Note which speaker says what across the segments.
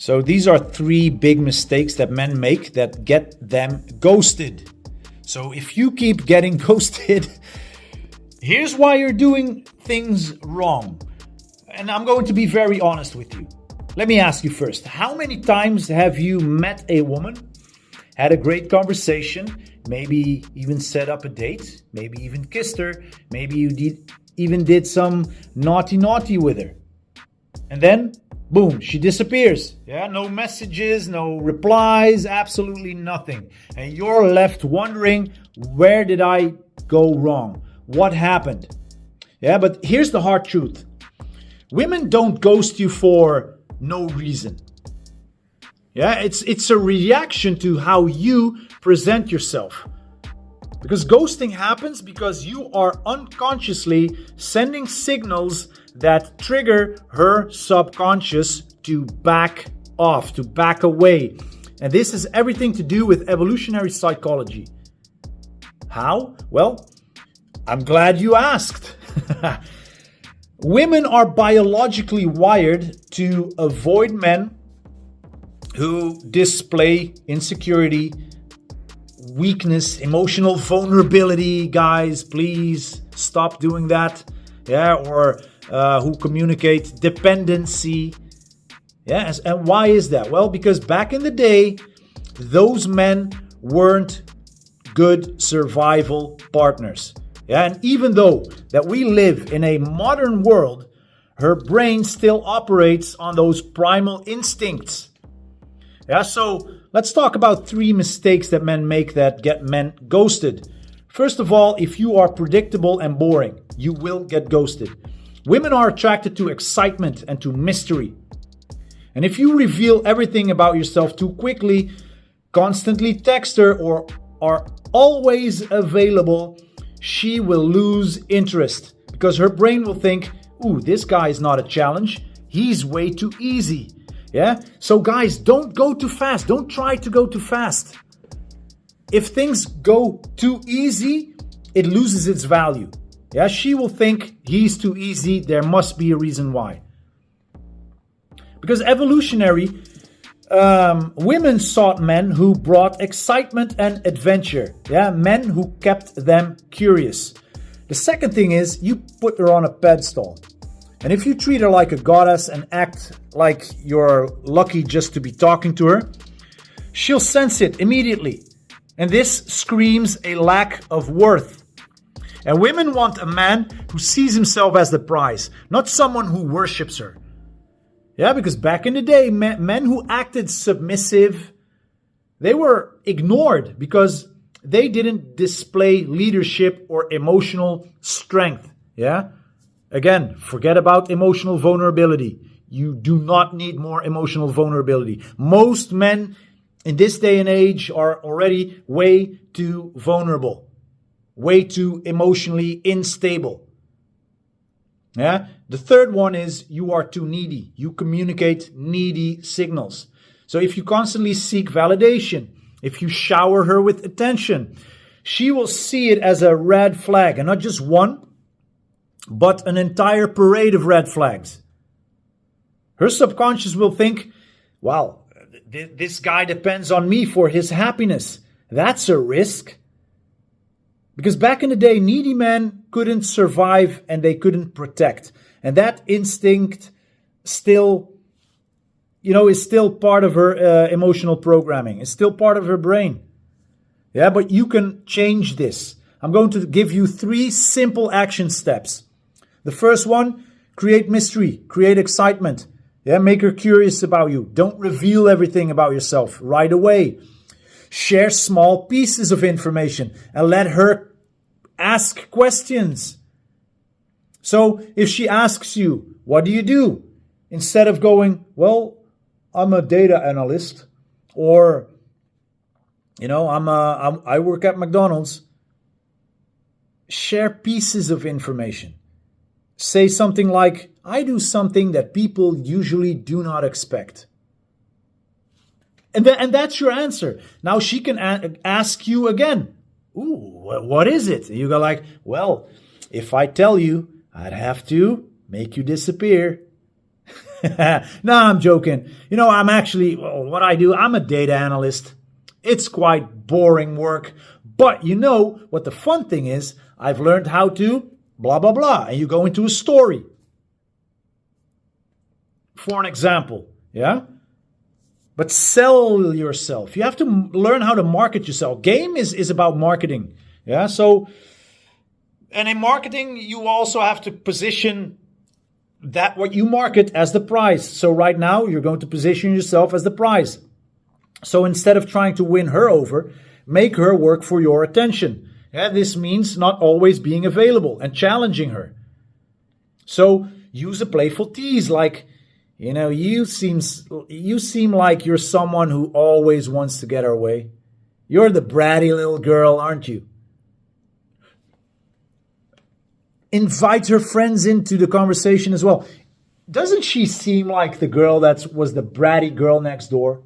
Speaker 1: So these are three big mistakes that men make that get them ghosted. So if you keep getting ghosted, here's why you're doing things wrong. And I'm going to be very honest with you. Let me ask you first, how many times have you met a woman, had a great conversation, maybe even set up a date, maybe even kissed her, maybe you even did some naughty with her, and then boom, she disappears. Yeah, no messages, no replies, absolutely nothing. And you're left wondering, where did I go wrong? What happened? Yeah, but here's the hard truth. Women don't ghost you for no reason. Yeah, it's a reaction to how you present yourself. Because ghosting happens because you are unconsciously sending signals that trigger her subconscious to back off, to back away. And this has everything to do with evolutionary psychology. How? Well, I'm glad you asked. Women are biologically wired to avoid men who display insecurity, weakness, emotional vulnerability. Guys, please stop doing that. Yeah, or who communicate dependency. Yeah, and why is that? Well, because back in the day, those men weren't good survival partners. Yeah, and even though that we live in a modern world, her brain still operates on those primal instincts. Yeah, so let's talk about three mistakes that men make that get men ghosted. First of all, if you are predictable and boring, you will get ghosted. Women are attracted to excitement and to mystery. And if you reveal everything about yourself too quickly, constantly text her, or are always available, she will lose interest because her brain will think, ooh, this guy is not a challenge. He's way too easy. Yeah? So guys, don't go too fast. Don't try to go too fast. If things go too easy, it loses its value. Yeah, she will think he's too easy. There must be a reason why. Because evolutionary, women sought men who brought excitement and adventure. Yeah, men who kept them curious. The second thing is you put her on a pedestal. And if you treat her like a goddess and act like you're lucky just to be talking to her, she'll sense it immediately. And this screams a lack of worth. And women want a man who sees himself as the prize, not someone who worships her. Yeah, because back in the day, men who acted submissive, they were ignored because they didn't display leadership or emotional strength. Yeah? Again, forget about emotional vulnerability. You do not need more emotional vulnerability. Most men in this day and age are already way too vulnerable, way too emotionally unstable. Yeah. The third one is you are too needy. You communicate needy signals. So if you constantly seek validation, if you shower her with attention, she will see it as a red flag, and not just one, but an entire parade of red flags. Her subconscious will think, wow, this guy depends on me for his happiness. That's a risk. Because back in the day, needy men couldn't survive and they couldn't protect. And that instinct still, is still part of her emotional programming. It's still part of her brain. Yeah, but you can change this. I'm going to give you 3 simple action steps. The first one, create mystery, create excitement. Yeah, make her curious about you. Don't reveal everything about yourself right away. Share small pieces of information and let her ask questions. So if she asks you, what do? Instead of going, well, I'm a data analyst, or, I work at McDonald's. Share pieces of information. Say something like, I do something that people usually do not expect. And that's your answer. Now she can ask you again. Ooh, what is it? And you go like, well, if I tell you, I'd have to make you disappear. No, I'm joking. I'm actually, well, what I do, I'm a data analyst. It's quite boring work. But what the fun thing is? I've learned how to blah, blah, blah. And you go into a story. For an example, yeah? But sell yourself. You have to learn how to market yourself. Game is about marketing. Yeah, so, and in marketing, you also have to position that what you market as the prize. So right now, you're going to position yourself as the prize. So instead of trying to win her over, make her work for your attention. Yeah, this means not always being available and challenging her. So use a playful tease like, you seem like you're someone who always wants to get her way. You're the bratty little girl, aren't you? Invite her friends into the conversation as well. Doesn't she seem like the girl that was the bratty girl next door?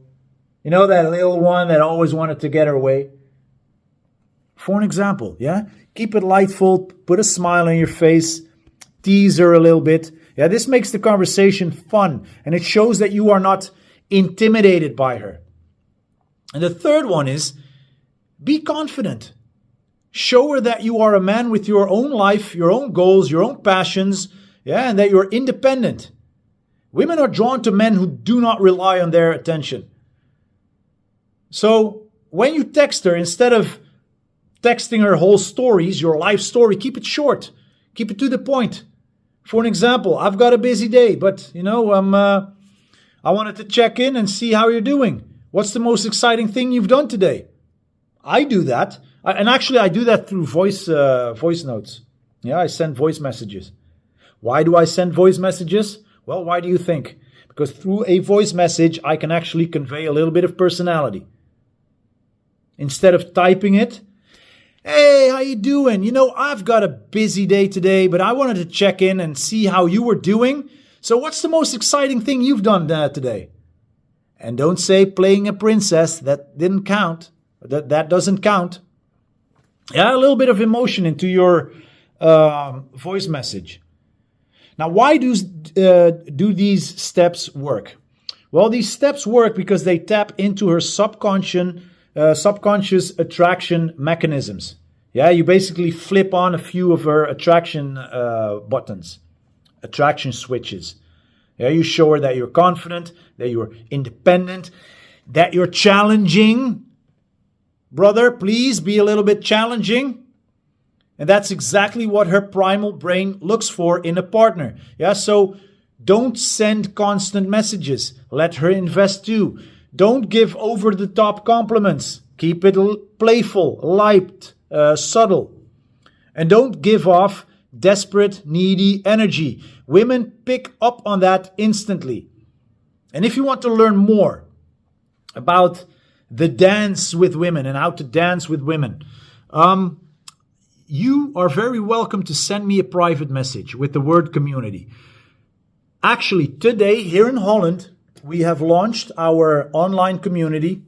Speaker 1: That little one that always wanted to get her way. For an example, yeah? Keep it lightful, put a smile on your face, tease her a little bit. Yeah, this makes the conversation fun, and it shows that you are not intimidated by her. And the third one is, be confident. Show her that you are a man with your own life, your own goals, your own passions, yeah, and that you're independent. Women are drawn to men who do not rely on their attention. So when you text her, instead of texting her whole stories, your life story, keep it short. Keep it to the point. For an example, I've got a busy day, but I wanted to check in and see how you're doing. What's the most exciting thing you've done today? I do that. And actually, I do that through voice notes. Yeah, I send voice messages. Why do I send voice messages? Well, why do you think? Because through a voice message, I can actually convey a little bit of personality. Instead of typing it, hey, how you doing? I've got a busy day today, but I wanted to check in and see how you were doing. So what's the most exciting thing you've done today? And don't say playing a princess. That didn't count. That doesn't count. Yeah, a little bit of emotion into your voice message. Now, why do these steps work? Well, these steps work because they tap into her subconscious attraction mechanisms. Yeah, you basically flip on a few of her attraction buttons, attraction switches. Yeah, you show her that you're confident, that you're independent, that you're challenging. Brother, please be a little bit challenging. And that's exactly what her primal brain looks for in a partner. Yeah, so don't send constant messages. Let her invest too. Don't give over-the-top compliments. Keep it playful, light, subtle. And don't give off desperate, needy energy. Women pick up on that instantly. And if you want to learn more about the dance with women and how to dance with women, you are very welcome to send me a private message with the word community. Actually, today here in Holland, we have launched our online community,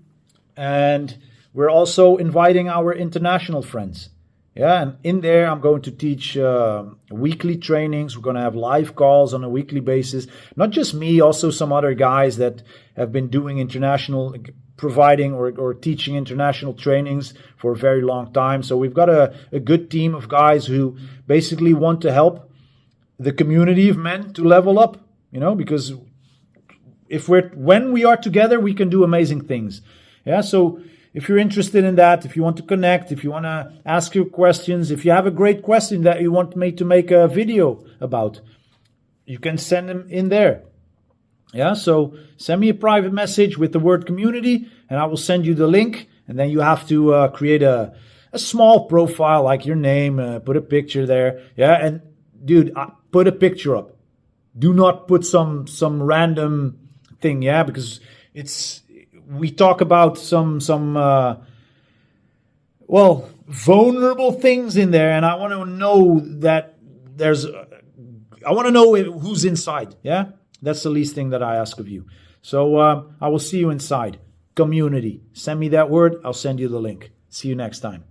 Speaker 1: and we're also inviting our international friends. Yeah, and in there, I'm going to teach weekly trainings. We're going to have live calls on a weekly basis. Not just me, also some other guys that have been doing providing or teaching international trainings for a very long time. So we've got a good team of guys who basically want to help the community of men to level up, because when we are together, we can do amazing things. Yeah, so if you're interested in that, if you want to connect, if you want to ask your questions, if you have a great question that you want me to make a video about, you can send them in there. Yeah, so send me a private message with the word community, and I will send you the link. And then you have to create a small profile, like your name, put a picture there. Yeah, and dude, put a picture up. Do not put some random thing, yeah, because we talk about some vulnerable things in there, and I want to know that I want to know who's inside, yeah? That's the least thing that I ask of you. So I will see you inside. Community. Send me that word. I'll send you the link. See you next time.